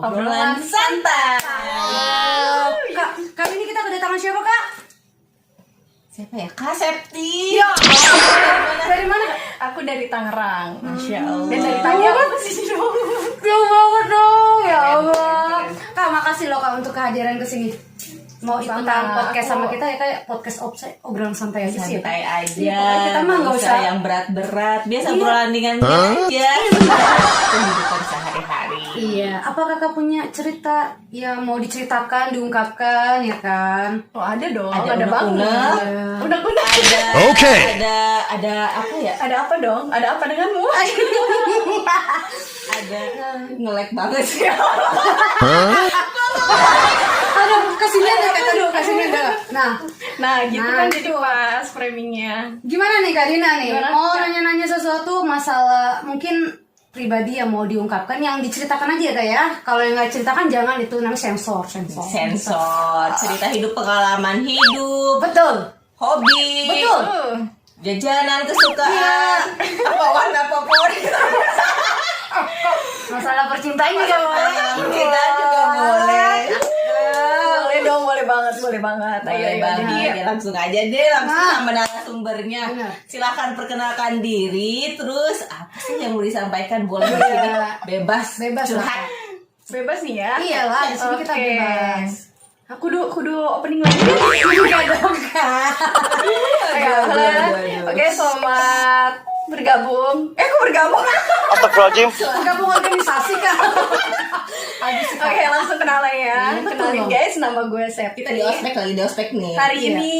Obrolan santai. Kak, kali ini kita kedatangan siapa, Kak? Siapa ya? Kak Septi. Ya. Dari mana, Kak? Aku dari Tangerang. Masya Allah. Dan dari Tangerang apa sih dong? Jauh banget dong, ya Allah. Kak, makasih loh Kak untuk kehadiran ke sini. Mau ikutan Sama podcast aku. sama kita ya kayak podcast obrolan santai aja sih. Santai Ya, aja. pokoknya kita mah nggak usah yang berat-berat. Biasa Iya. obrolan ringan aja. Kehidupan sehari-hari. Iya, apa Kakak punya cerita yang mau diceritakan, diungkapkan ya kan? Oh ada dong. Ada Ada banget. unek-unek. Unek-unek. Oke. Ada apa ya? Ada apa dong? Ada apa denganmu? Ada nge-lag banget sih. Aduh, kasihnya deh, aduh, kasihnya deh. Nah gitu Nah, kan jadi itu. pas framingnya. Gimana nih Kak Dina nih? Gimana, Mau Kak? nanya-nanya sesuatu masalah mungkin pribadi yang mau diungkapkan, yang diceritakan aja Kak ya. Kalau yang nggak ceritakan jangan, itu namanya sensor. Sensor, cerita hidup, pengalaman hidup, Betul. hobi, Betul. jajanan kesukaan, apa warna favorit, Masalah percintaan juga boleh. kita juga boleh. Boleh dong, boleh banget. Boleh Ayo, banget. jadi Ya, langsung aja deh, langsung Nah. sama narasumbernya. Benar. Silakan perkenalkan diri, terus apa sih yang mau disampaikan, boleh di sini bebas, Bebas lah. curhat. bebas nih ya. Iyalah, di sini kita Oke. bebas. Aku kudu opening lagi. Enggak dong Kak. Oke, selamat bergabung. Kok bergabung? Astagfirullahaladzim. Gabung organisasi Kak. Habis Kak. Oke, langsung kenalan ya. Iya, betul Kenalin dong. guys, nama gue Septi. Kita di ospek lagi, di ospek nih. Hari Iya. ini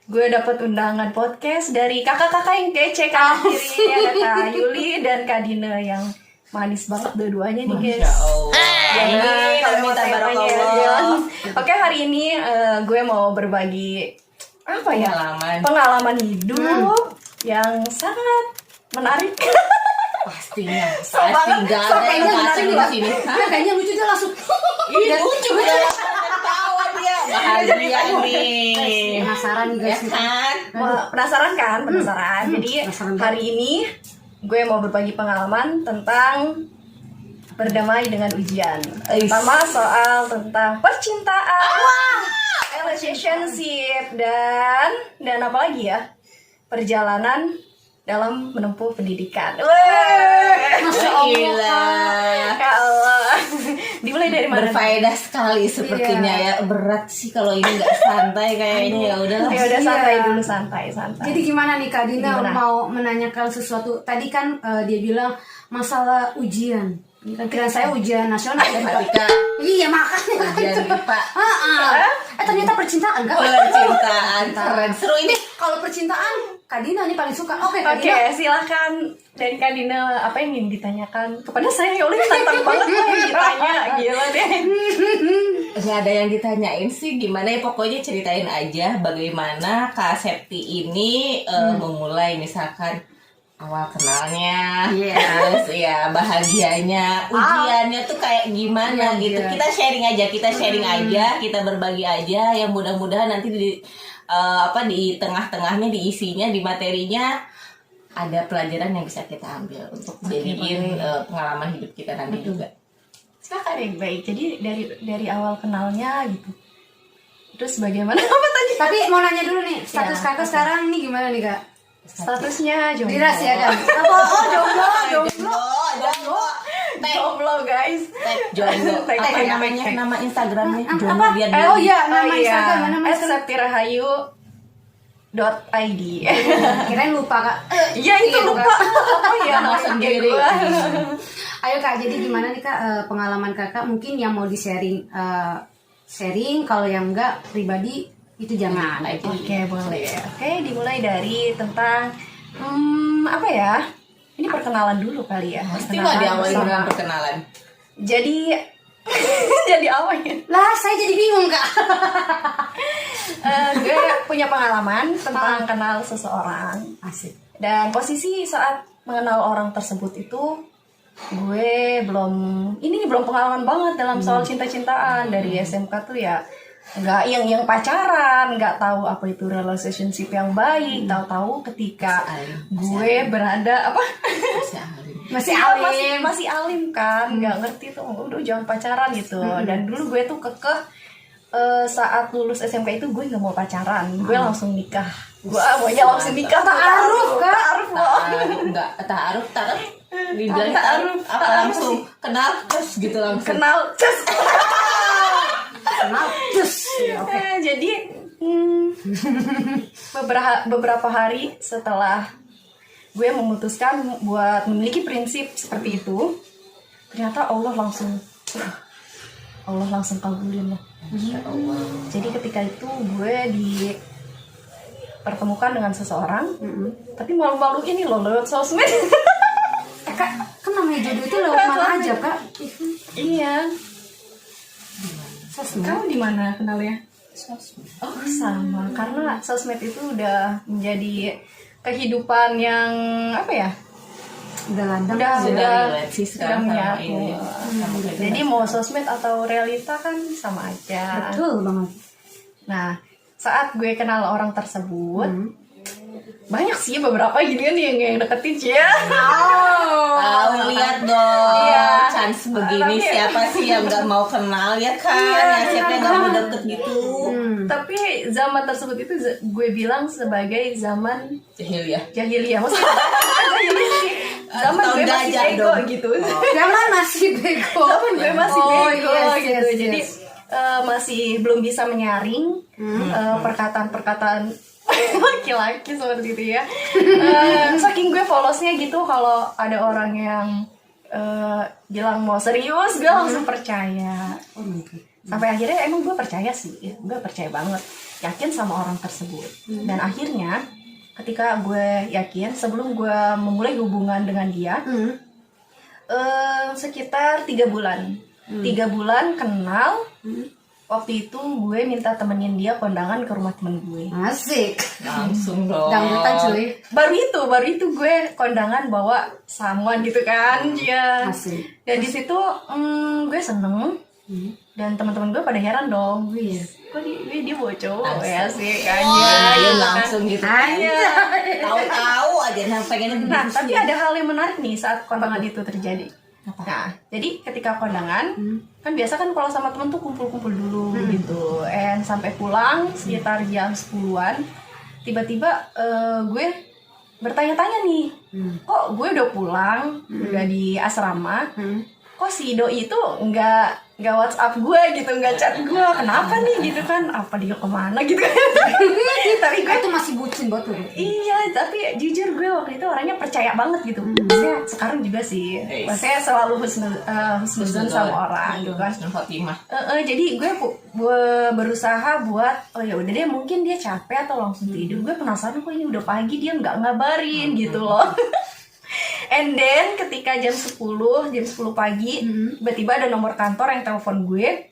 gue dapat undangan podcast dari kakak-kakak yang kece kanan kiri, ada Kak Yuli dan Kak Dina yang manis banget dua-duanya nih guys. Masya Allah. Jadi Amin, kalau amin, mau tabarakallah. tanya-tanya, oke hari ini gue mau berbagi apa ya? Pengalaman hidup yang sangat menarik. Pastinya, So banget, nggak so ada yang banget, kasih di menarik sini. Nah, kayaknya lucu dia langsung. Ih, lucu ya. Tawa dia. Bahagia nih. Penasaran nih Ya guys. kan? Wah, penasaran kan? Penasaran. Jadi penasaran banget. hari ini gue mau berbagi pengalaman tentang berdamai dengan ujian. Pertama soal tentang percintaan, relationship dan apa lagi ya? Perjalanan dalam menempuh pendidikan. Masya Allah. Gila. Ya Allah. Dimulai dari mana? Berfaedah sekali sepertinya ya. Berat sih kalau ini nggak santai kayaknya. Ya udahlah. Ya udah Iya. santai dulu, santai. Jadi gimana nih Kak Dina Gimana? mau menanyakan sesuatu? Tadi kan dia bilang masalah ujian. Ini kan kira saya ujian nasional ya Kak? Ketika Iya makanya. ujian IPA, Ternyata percintaan Kak. percintaan keren seru ini. Kalau percintaan Kak Dina nih paling suka. Oke Kak Oke, Dina. silakan dari Kak Dina, apa yang ingin ditanyakan kepada saya? Ya udah, tantang banget lah yang ditanya, gila deh. Nggak ada yang ditanyain sih, gimana ya, pokoknya ceritain aja bagaimana Kak Septi ini memulai misalkan awal kenalnya, Iya. terus ya bahagianya, ujiannya tuh kayak gimana gitu. Iya. Kita sharing aja, kita berbagi aja, yang mudah-mudahan nanti di di tengah-tengahnya, di isinya, di materinya ada pelajaran yang bisa kita ambil untuk jadiin pengalaman hidup kita nanti juga. Silakan yang baik. Jadi dari awal kenalnya gitu. Terus bagaimana apa tadi? Tapi mau nanya dulu nih, status Ya, Kakak sekarang nih gimana nih Kak? Statusnya jomblo. Dirahasiakan. Apa? Oh jomblo. Jomblo guys. Jomblo. Tag Apa ya, namanya? tag. Nama Instagramnya? Apa? Jomblo biar Oh iya, nama Oh, Instagram mana nama Instagram? @septirahayu.id. Kirain lupa Kak. Iya itu Iya, lupa. Kak. Apa ya Nama sendiri. Ayo Kak, jadi gimana nih Kak pengalaman Kakak mungkin yang mau di-sharing sharing, kalau yang enggak pribadi itu jangan. Oke, boleh. Oke, dimulai dari tentang apa ya? Ini perkenalan dulu kali ya. Pasti nggak diawali Perkenalan dengan bersama. perkenalan. Jadi jadi apa ya? Lah, saya jadi bingung Kak. Gue punya pengalaman tentang kenal seseorang. Asik. Dan posisi saat mengenal orang tersebut itu gue belum pengalaman banget dalam soal cinta-cintaan. Dari SMK tuh ya nggak yang pacaran, nggak tahu apa itu relationship yang baik. Tahu-tahu ketika gue berada apa Masih Iya, alim. masih alim kan, nggak ngerti tuh, udah jangan pacaran gitu. Dan dulu gue tuh kekeh, saat lulus SMK itu gue nggak mau pacaran, gue langsung nikah. Gue maunya langsung nikah. Ta'aruf dibilang Ta'aruf. apa langsung kenal terus gitu langsung. kenal cus. Kenal cus. Ya, oke. Jadi beberapa hari setelah gue memutuskan buat memiliki prinsip seperti itu, ternyata Allah langsung kabulin lah. Jadi ketika itu gue dipertemukan dengan seseorang, tapi malu-malu ini loh lewat sosmed. Kak, kan namanya jodoh itu lewat mana aja, Kak? Iya. Sosmed. Kamu di mana kenalnya? Oh sama, karena sosmed itu udah menjadi kehidupan yang apa ya? Udah landang. Udah relate sih sudah sekarang sama menyatu. ini. Sama kayak Jadi mau sosmed atau realita kan sama aja. Betul banget. Nah, saat gue kenal orang tersebut, banyak sih beberapa gini kan yang deketin ya. tahu lihat dong Iya. chance begini Tapi- siapa sih yang nggak mau kenal ya kan ya siapa yang nggak mau deket gitu Tapi zaman tersebut itu gue bilang sebagai zaman jahiliyah jahiliyah. Maksudnya jahiliyah sih. Zaman Tahun gue masih gajah bego dong. gitu. Zaman masih bego. Zaman gue masih Oh, bego yes, gitu. yes, Jadi yes. masih belum bisa menyaring perkataan-perkataan laki-laki seperti itu ya. Saking gue polosnya gitu, kalau ada orang yang bilang mau serius, gue langsung percaya. Oh my God. Sampai akhirnya emang gue percaya sih, gue percaya banget, yakin sama orang tersebut. Dan akhirnya ketika gue yakin, sebelum gue memulai hubungan dengan dia, sekitar 3 bulan. 3 bulan kenal. Waktu itu gue minta temenin dia kondangan ke rumah temen gue. Asik. langsung dong Dangdutan cuy. Baru itu gue kondangan bawa samuan gitu kan, ya. Asik. Dan di situ gue seneng. Dan teman-teman gue pada heran dong. Iya. Kok dia bawa cowok Asik. ya sih kan? Iya, langsung gitu kan Iya. tahu-tahu aja nah pengen Nah, tapi ada hal yang menarik nih saat kondangan itu terjadi. Nah, jadi ketika kondangan, kan biasa kan kalau sama temen tuh kumpul-kumpul dulu gitu. And sampai pulang sekitar jam 10-an, tiba-tiba gue bertanya-tanya nih, kok gue udah pulang, udah di asrama, kok si doi itu nggak WhatsApp gue gitu, nggak chat gue, kenapa nih gitu kan? Apa dia kemana gitu kan? Tapi gue Itu masih bucin banget tuh. iya, tapi jujur gue waktu itu orangnya percaya banget gitu. Maksudnya sekarang juga sih, maksudnya selalu husnuzon sama orang gitu kan. Khotimah Jadi gue berusaha buat, oh ya udah deh, mungkin dia capek atau langsung tidur. Gue penasaran kok ini udah pagi dia nggak ngabarin gitu loh. And then ketika jam 10 pagi, tiba-tiba ada nomor kantor yang telepon gue.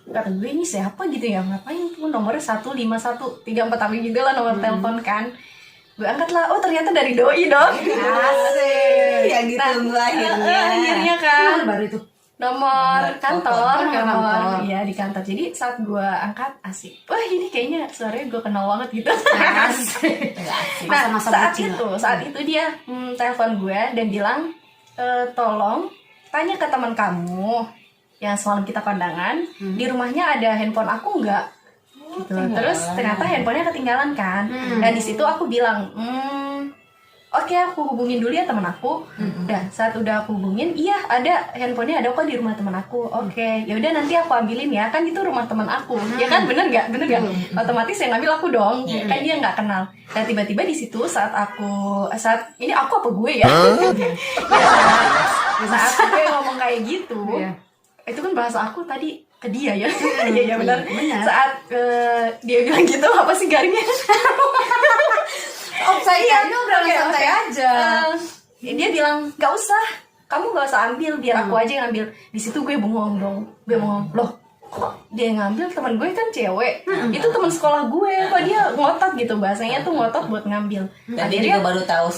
Kata gue, ini siapa gitu ya, ngapain tuh nomornya 151 34 apa gitu lah nomor telepon kan. Gue angkat lah, oh ternyata dari doi dong. Asik. yang ditunggu Akhirnya kan Kan baru itu. nomor kantor, kantor. iya di kantor. Jadi saat gue angkat, asik, wah ini kayaknya suaranya gue kenal banget gitu. Asik. Nah, Masa-masa saat bucin itu dia telepon gue dan bilang, tolong tanya ke teman kamu yang semalam kita kondangan, di rumahnya ada handphone aku nggak? Gitu. Terus ternyata handphonenya ketinggalan kan. Dan di situ aku bilang, oke, aku hubungin dulu ya teman aku. Udah, saat udah aku hubungin, iya ada handphonenya, ada kok di rumah teman aku. Oke, ya udah nanti aku ambilin ya, kan itu rumah teman aku. Ya kan, bener nggak? Otomatis yang ngambil aku dong. Kan dia nggak kenal. Dan tiba-tiba di situ saat ini aku apa gue ya? Saat gue ngomong kayak gitu, Iya. itu kan bahasa aku tadi ke dia ya. Iya benar. Benar. Saat dia bilang gitu, apa sih garingnya? Offside Iya, aja udah oke, santai oke. aja. Dia bilang nggak usah, kamu nggak usah ambil, biar aku aja yang ambil. Di situ gue bengong dong, gue bengong. Loh, kok dia yang ngambil? Teman gue kan cewek, itu teman sekolah gue, kok dia ngotot gitu, bahasanya tuh ngotot buat ngambil. dan dia juga baru tahu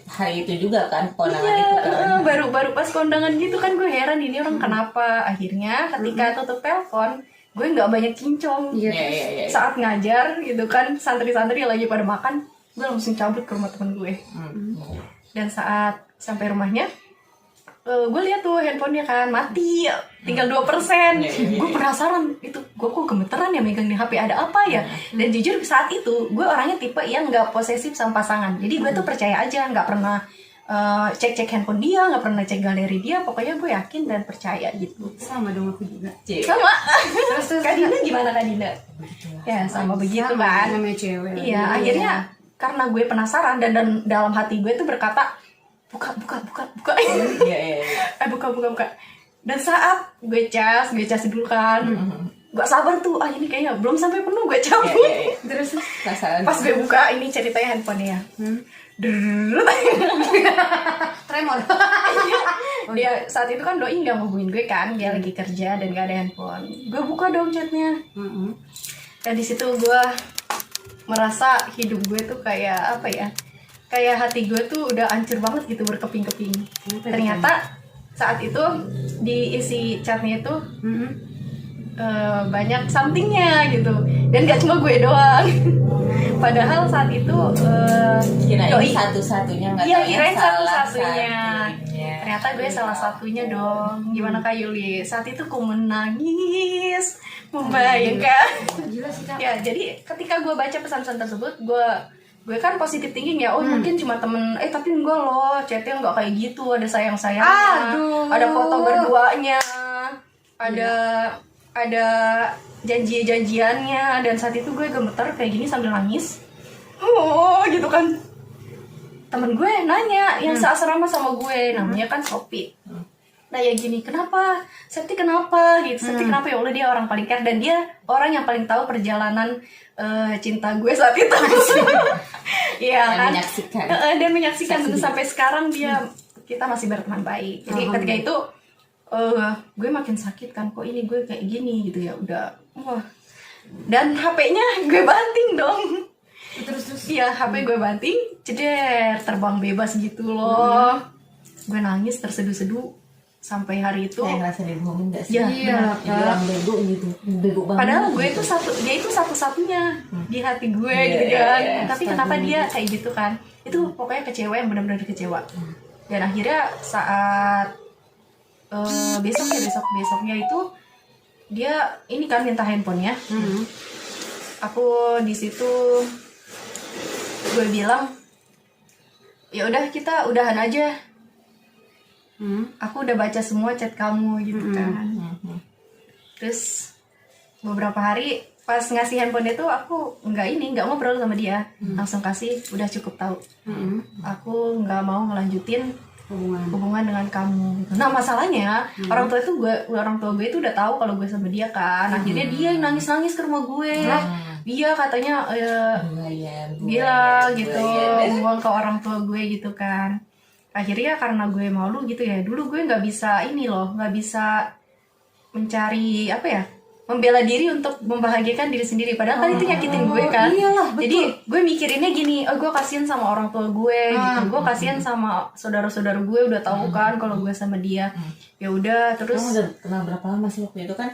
hari itu juga kan kondangan Iya, itu kan baru pas kondangan gitu kan, gue heran ini orang kenapa. Akhirnya ketika tutup telepon, gue nggak banyak cincong. Iya. Iya. Saat ngajar gitu kan, santri-santri lagi pada makan, gue langsung cabut ke rumah temen gue. Dan saat sampai rumahnya, gue lihat tuh handphonenya kan mati, tinggal 2%. Gue penasaran, itu gue kok gemeteran ya megang di HP, ada apa ya? Dan jujur saat itu gue orangnya tipe yang nggak posesif sama pasangan, jadi gue tuh percaya aja, nggak pernah cek handphone dia, nggak pernah cek galeri dia, pokoknya gue yakin dan percaya gitu. Sama dong aku juga. Sama. Terus Kak Dinda gimana Kak Dinda? Ya sama begitu kan. Namanya cewek. Iya, akhirnya karena gue penasaran dan dalam hati gue tuh berkata buka. Iya. Buka. Dan saat gue cas dulu kan. Gak sabar tuh, ini kayaknya belum sampai penuh, gue cabut. Iya. Terus Penasaran. Pas gue buka, ini ceritanya handphonenya. tremor. Dia saat itu kan doi nggak ngubungin gue kan, dia lagi kerja dan gak ada handphone. Gue buka dong chatnya. Dan di situ gue merasa hidup gue tuh kayak apa ya? Kayak hati gue tuh udah hancur banget gitu, berkeping-keping. Ternyata saat itu di isi chatnya itu banyak somethingnya gitu, dan gak cuma gue doang. Padahal saat itu Kirain doi satu-satunya nggak iya tahu kirain yang salah satunya. satunya. Ternyata gue salah satunya dong. Gimana Kak Yuli? Saat itu ku menangis, membayangkan. Gila sih Kak. Ya, jadi ketika gue baca pesan-pesan tersebut, gue kan positif thinking ya. Oh, mungkin cuma temen. Tapi enggak loh, chatnya enggak kayak gitu. Ada sayang-sayangnya, Aduh. ada foto berduanya, ada janji-janjiannya. Dan saat itu gue gemeter kayak gini sambil nangis. Oh, gitu kan. Temen gue nanya yang seasrama sama gue, namanya kan Sophie. Nah ya gini, kenapa? Septi kenapa? Gitu. Septi kenapa? Ya Allah, dia orang paling care dan dia orang yang paling tahu perjalanan cinta gue saat itu. Iya kan? Menyaksikan. Dan menyaksikan tentu sampai sekarang kita masih berteman baik. Jadi ketika itu gue makin sakit kan, kok ini gue kayak gini gitu ya, udah wah. Dan HP-nya gue banting dong. Terus iya, HP gue banting, ceder, terbang bebas gitu loh. Gue nangis terseduh-seduh sampai hari itu. Kayak ngerasa dibohongin gak sih? Iya, Jadi orang bego gitu, bego banget. padahal gue itu dia itu satu-satunya di hati gue gitu kan. Tapi kenapa dia kayak gitu kan? Itu pokoknya kecewa, yang benar-benar kecewa. Dan akhirnya saat besoknya itu dia ini kan minta handphonenya. Aku di situ gue bilang ya udah, kita udahan aja. Aku udah baca semua chat kamu gitu kan. Terus beberapa hari pas ngasih handphone itu aku nggak ngobrol sama dia, langsung kasih, udah cukup tahu. Aku nggak mau ngelanjutin hubungan dengan kamu. Nah masalahnya orang tua gue itu udah tahu kalau gue sama dia kan. Akhirnya dia yang nangis ke rumah gue. Dia katanya bilang gitu, buang ke orang tua gue gitu kan. Akhirnya karena gue malu gitu ya, dulu gue nggak bisa mencari apa ya, membela diri untuk membahagiakan diri sendiri, padahal kan itu nyakitin gue kan. Iyalah, betul. Jadi gue mikirinnya gini, gue kasihan sama orang tua gue gitu, gue kasihan sama saudara-saudara gue, udah tahu kan kalau gue sama dia. Ya udah, terus kamu udah kenal berapa lama sih waktu itu kan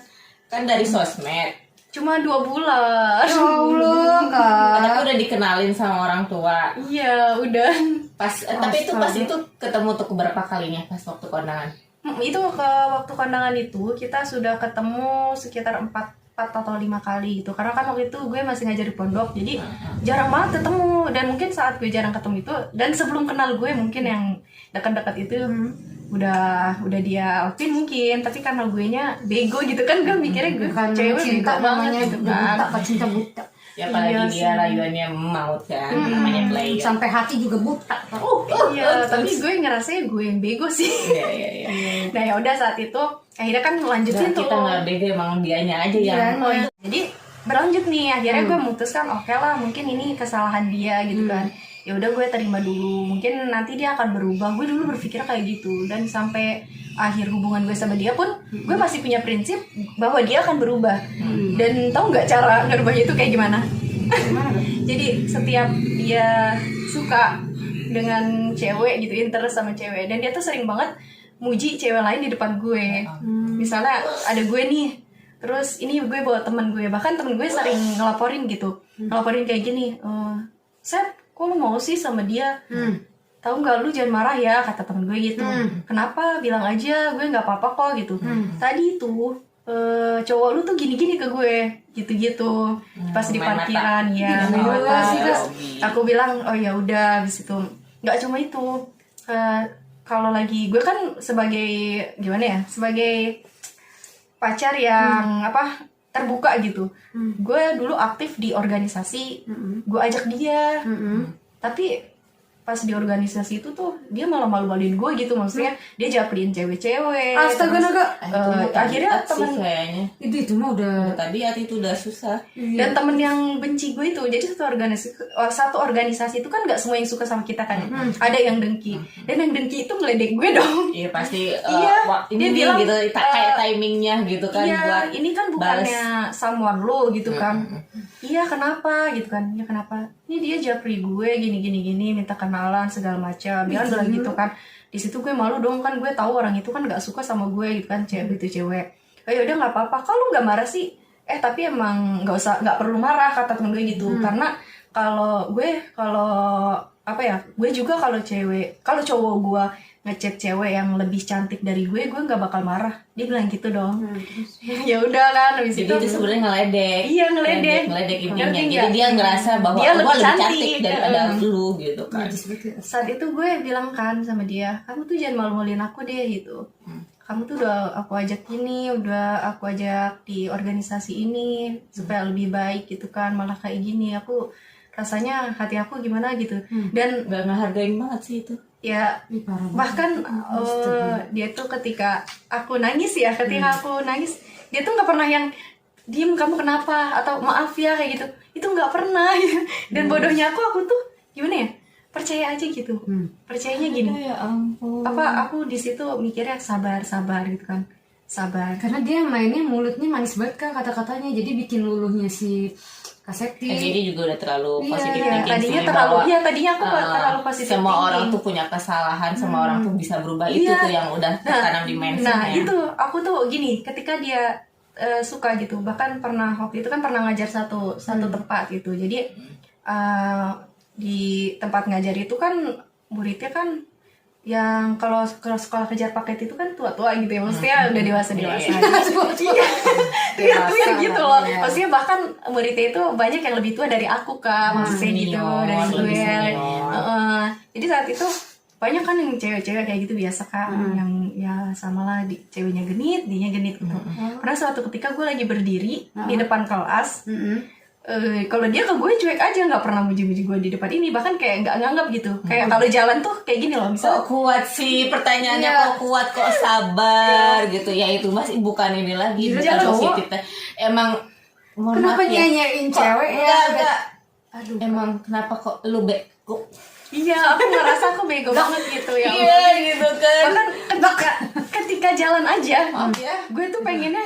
dari sosmed? cuma 2 bulan. Ya Allah Kak. Tapi udah dikenalin sama orang tua. Iya udah. Tapi itu pas itu ketemu tuh berapa kalinya pas waktu kondangan? Itu ke waktu kondangan itu kita sudah ketemu sekitar 4 atau 5 kali gitu, karena kan waktu itu gue masih ngajar di pondok, jadi jarang banget ketemu. Dan mungkin saat gue jarang ketemu itu, dan sebelum kenal gue mungkin yang dekat-dekat itu udah dia lakuin mungkin, tapi karena gue nya bego gitu kan, gue mikirnya gue cewek cinta bego banget namanya gitu buta, kan. cinta buta. Ya apalagi Iya dia sih. rayuannya maut kan, namanya player. Sampai hati juga buta. Iya, tapi gue ngerasanya gue yang bego sih. Iya. Nah ya udah, saat itu akhirnya kan lanjutin Nah, tuh. kita nggak bego, emang dianya aja yang Jadi berlanjut nih, akhirnya gue memutuskan oke lah, mungkin ini kesalahan dia gitu kan. Ya udah, gue terima dulu, mungkin nanti dia akan berubah. Gue dulu berpikir kayak gitu, dan sampai akhir hubungan gue sama dia pun gue masih punya prinsip bahwa dia akan berubah. Dan tahu nggak cara ngerubahnya itu kayak gimana? Jadi setiap dia suka dengan cewek gitu, interest sama cewek, dan dia tuh sering banget muji cewek lain di depan gue. Misalnya ada gue nih, Terus ini gue bawa temen gue, bahkan temen gue sering ngelaporin gitu, ngelaporin kayak gini, Sep, kok lu mau sih sama dia? Tahu nggak, lu jangan marah ya, kata temen gue gitu. Kenapa? Bilang aja, gue nggak apa-apa kok gitu. Tadi tuh cowok lu tuh gini-gini ke gue, gitu-gitu. Pas di main parkiran mata. ya. Main main mata, mata. ya, Aku bilang, oh ya udah, habis itu nggak cuma itu. Kalau lagi gue kan sebagai gimana ya, sebagai pacar yang terbuka gitu. Gue dulu aktif di organisasi, gue ajak dia, tapi pas di organisasi itu tuh dia malah malu-maluin gue gitu, maksudnya dia japlin cewek-cewek. Astaga terus, naga. akhirnya Tabiat sih temen kayaknya. Itu mah udah Tabiat itu udah susah. dan temen yang benci gue itu, jadi satu organisasi itu kan nggak semua yang suka sama kita kan, ada yang dengki, dan yang dengki itu ngeledek gue dong. Iya pasti. Iya, Ini dia bilang, gitu kayak timingnya gitu kan Iya, buat ini kan bales. bukannya someone lo gitu kan. Iya, kenapa gitu kan? Ya kenapa? Ini dia japri gue gini, minta kenalan segala macam. Dia kan bilang gitu kan. Di situ gue malu dong, kan gue tahu orang itu kan nggak suka sama gue gitu kan, cewek itu cewek. Oh ya udah nggak apa-apa. Kalau nggak marah sih, tapi emang nggak perlu marah, kata temen gue gitu. Karena kalau gue juga kalau cowok gue ngechat cewek yang lebih cantik dari gue nggak bakal marah. Dia bilang gitu dong. Ya udah kan, habis Jadi itu itu sebenarnya ngeledek. Iya, ngeledek intinya. Ngerti Jadi nggak? dia ngerasa bahwa Dia gua lebih lebih cantik, cantik daripada lu gitu kan. saat itu gue bilang kan sama dia, kamu tuh jangan malu-maluin aku deh gitu. Kamu tuh udah aku ajak ini, udah aku ajak di organisasi ini supaya lebih baik gitu kan, malah kayak gini. Aku rasanya hati aku gimana gitu. Dan Gak ngehargain banget sih itu. ya bahkan dia tuh ketika aku nangis, dia tuh nggak pernah yang diem kamu kenapa atau maaf ya kayak gitu, itu nggak pernah. Dan bodohnya aku tuh gimana ya, percaya aja gitu. Percayanya gini, Ya ampun. aku di situ mikirnya sabar gitu kan, sabar. karena dia mainnya mulutnya manis banget Kak, kata-katanya, jadi bikin luluhnya si Kak Sekti. Jadi juga udah terlalu positif Iya, thinking tadinya sih, terlalu, bahwa, iya tadinya aku terlalu positif semua thinking. orang tuh punya kesalahan, semua orang tuh bisa berubah. Itu Iya. tuh yang udah tertanam di mindsetnya. Nah itu aku tuh gini, ketika dia suka gitu, bahkan waktu itu kan pernah ngajar satu tempat gitu. Jadi di tempat ngajar itu kan muridnya kan yang kalau sekolah kejar paket itu kan tua-tua gitu ya, maksudnya udah dewasa. Tua gitu loh. Maksudnya bahkan muridnya itu banyak yang lebih tua dari aku Kak, maksudnya gitu, dari lebih gue. senior. Jadi saat itu banyak kan yang cewek-cewek kayak gitu biasa Kak, yang ya samalah, ceweknya genit, dianya genit gitu. Karena suatu ketika gue lagi berdiri di depan kelas, kalau dia ke gue cuek aja, nggak pernah muji-muji gue di depan ini, bahkan kayak nggak nganggap gitu. Kayak kalau jalan tuh kayak gini loh, misalnya. Kok kuat sih pertanyaannya, Iya. kok kuat, kok sabar gitu ya. Itu masih bukan ini lagi, Iya, bukan cowok. positif. Emang mohon Kenapa maaf ya, nyanyain kok- cewek ya? enggak. Aduh. Emang kenapa kok lu bego? Iya, aku ngerasa aku bego banget gitu ya. Iya gitu kan. Bahkan ketika jalan aja, Ya. gue tuh pengennya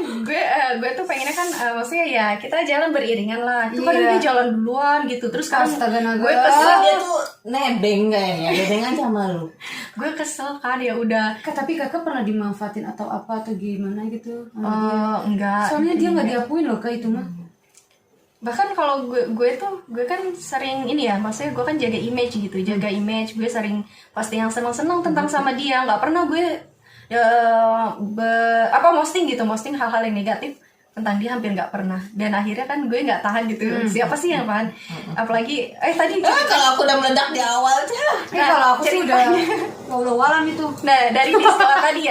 kan maksudnya ya kita jalan beriringan lah. Itu kan Iya. dia jalan duluan gitu. Terus kan Astaga, naga. gue Karena kesel, dia tuh nebeng kayaknya, nebeng aja sama lu. gue kesel kan, ya udah. Kak, tapi kakak pernah dimanfaatin atau apa atau gimana gitu? Enggak. Soalnya dia nggak diakuin loh Kak itu mah. Bahkan kalau gue kan sering ini ya, maksudnya gue kan jaga image gitu, gue sering posting yang senang-senang tentang sama dia, nggak pernah gue posting hal-hal yang negatif tentang dia, hampir nggak pernah. Dan akhirnya kan gue nggak tahan gitu, siapa sih yang tahan, apalagi tadi Kalau aku udah meledak di awal, Kalau aku sih udah walau-walan itu. nah dari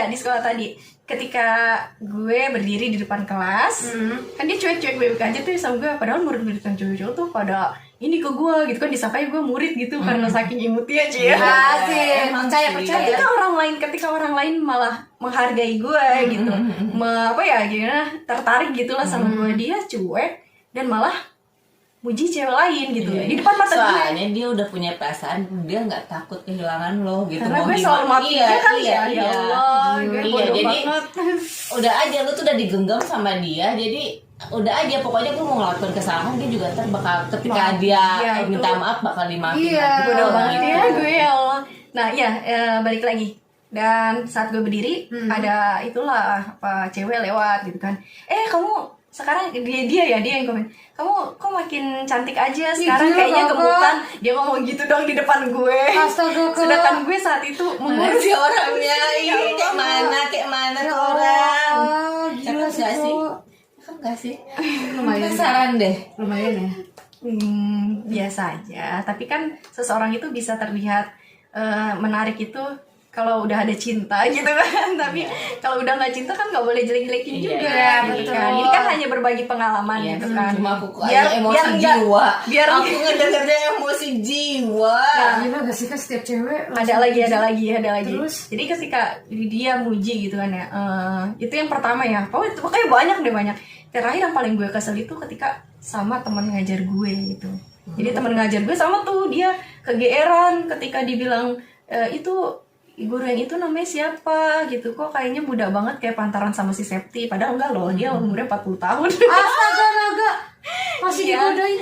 di sekolah tadi ketika gue berdiri di depan kelas, kan dia cuek-cuek bebek aja tuh sama gue, padahal murid-murid yang cowok-cowok tuh pada ini ke gue gitu kan, disangkanya gue murid gitu karena saking imutnya aja ya. Asik, Emang percaya sih. percaya. Ketika orang lain malah menghargai gue gitu, gimana, tertarik gitulah sama gue, dia cuek dan malah muji cewek lain gitu di depan mata gue. Soalnya dia udah punya perasaan, dia nggak takut kehilangan lo gitu. Karena Mau gue gimana? selalu mati Iya, dia kan, iya, ya Allah, gue Iya, bodoh jadi banget. udah aja lu tuh udah digenggam sama dia, jadi udah aja pokoknya gue mau ngelakuin kesalahan, dia juga ntar bakal ketika dia Iya, itu. minta maaf bakal dimaafin. Iya, lagi. Bodoh Gitu. banget ya gue, ya Allah. Nah ya, balik lagi Dan saat gue berdiri ada itulah apa cewek lewat gitu kan. Kamu sekarang dia yang komen. Kamu kok makin cantik aja sekarang, gila, kayaknya Kakak. gemukan. Dia ngomong gitu dong di depan gue. Astaga, Kak. Sedangkan gue saat itu mengurus si orangnya ini kayak mana tuh orang. Gila Cakep sih nggak sih? cowok. Cakep nggak sih? Lumayan. Penasaran deh. Lumayan ya. Biasa aja. Tapi kan seseorang itu bisa terlihat menarik itu kalau udah ada cinta gitu kan. Tapi kalau udah nggak cinta kan nggak boleh jelek-jelekin Iya, juga iya, gitu betul. kan. Ini kan hanya berbagi pengalaman Iya, gitu kan. cuma aku Biar- ada emosi biar enggak- jiwa. biar- aku ngedengarnya emosi jiwa. Gila gak sih Kak, setiap cewek ada lagi. Terus? Jadi ketika dia muji gitu kan ya, itu yang pertama ya. Pokoknya banyak. Terakhir yang paling gue kesel itu ketika sama teman ngajar gue gitu. Jadi teman ngajar gue sama tuh dia kegeeran ketika dibilang itu guru yang itu namanya siapa gitu, kok kayaknya muda banget kayak pantaran sama si Septi, padahal enggak loh, dia umurnya 40 tahun. Astaga naga. Masih Iya. digodain.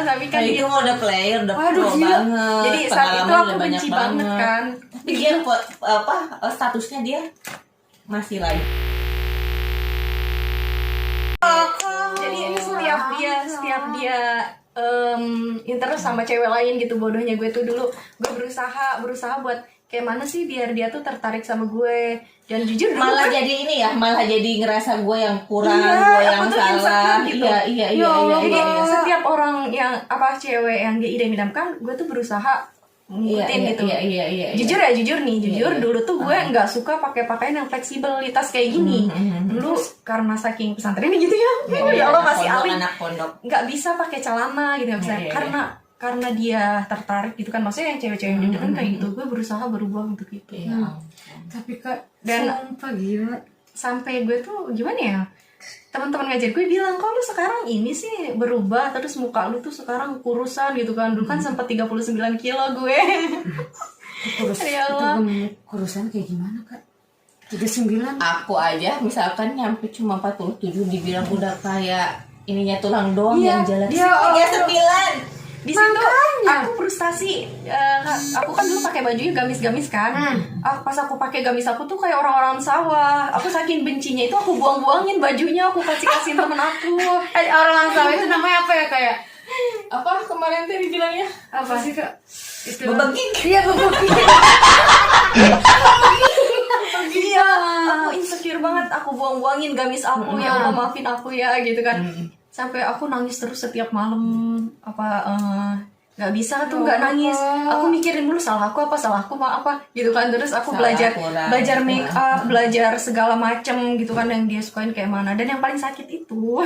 Tapi kan Nah, itu dia- mah udah player, udah Aduh, pro gila. banget. jadi saat itu Pengalaman aku udah banyak benci banget kan. Tapi dia statusnya dia masih lagi. Jadi setiap dia interest sama cewek lain gitu, bodohnya gue tuh dulu gue berusaha buat kayak mana sih biar dia tuh tertarik sama gue. Dan jujur dulu Malah kan, jadi ini ya, malah jadi ngerasa gue yang kurang, Iya, gue yang aku tuh salah. insecure gitu. Iya. Ya Allah, jadi Mbak. setiap orang yang cewek yang dia idam-idamkan, gue tuh berusaha ngikutin gitu. Iya. Jujur nih, Iya. dulu tuh gue nggak suka pakai pakaian yang fleksibilitas kayak gini. Dulu karena saking pesantren gitu ya, ya Allah masih alim, anak pondok. nggak bisa pakai celana gitu nggak bisa. Iya. Karena dia tertarik gitu kan, maksudnya yang cewek-cewek yang jujur kan kayak gitu, gue berusaha berubah untuk itu. Iya. Tapi Kak, Dan- sumpah gila. Sampai gue tuh gimana ya, teman-teman ngajar gue bilang, kok lu sekarang ini sih berubah, terus muka lu tuh sekarang kurusan gitu kan. Dulu kan sempat 39 kilo gue. Ya Allah. Kurusan kayak gimana Kak? 39. Aku aja misalkan nyampe cuma 47 dibilang udah kayak ininya tulang doang Iya, yang jalan. dia 39. Di situ aku frustasi. Aku kan dulu pakai bajunya gamis-gamis kan. Pas aku pakai gamis aku tuh kayak orang-orang sawah. Aku saking bencinya itu aku buang-buangin bajunya, aku kasih temen aku. Orang sawah itu namanya apa ya kayak? Apa kemarin tadi bilangnya? Apa sih Kak? Itu. Bebegik. Iya bebegik. Iya, aku insecure banget. Aku buang-buangin gamis aku. Ya Allah maafin aku ya gitu kan. Sampai aku nangis terus setiap malam. Nggak bisa tuh nggak nangis. Aku mikirin dulu salahku apa gitu kan. Terus aku Salah belajar kurang. make up, belajar segala macem gitu kan yang dia sukain kayak mana. Dan yang paling sakit itu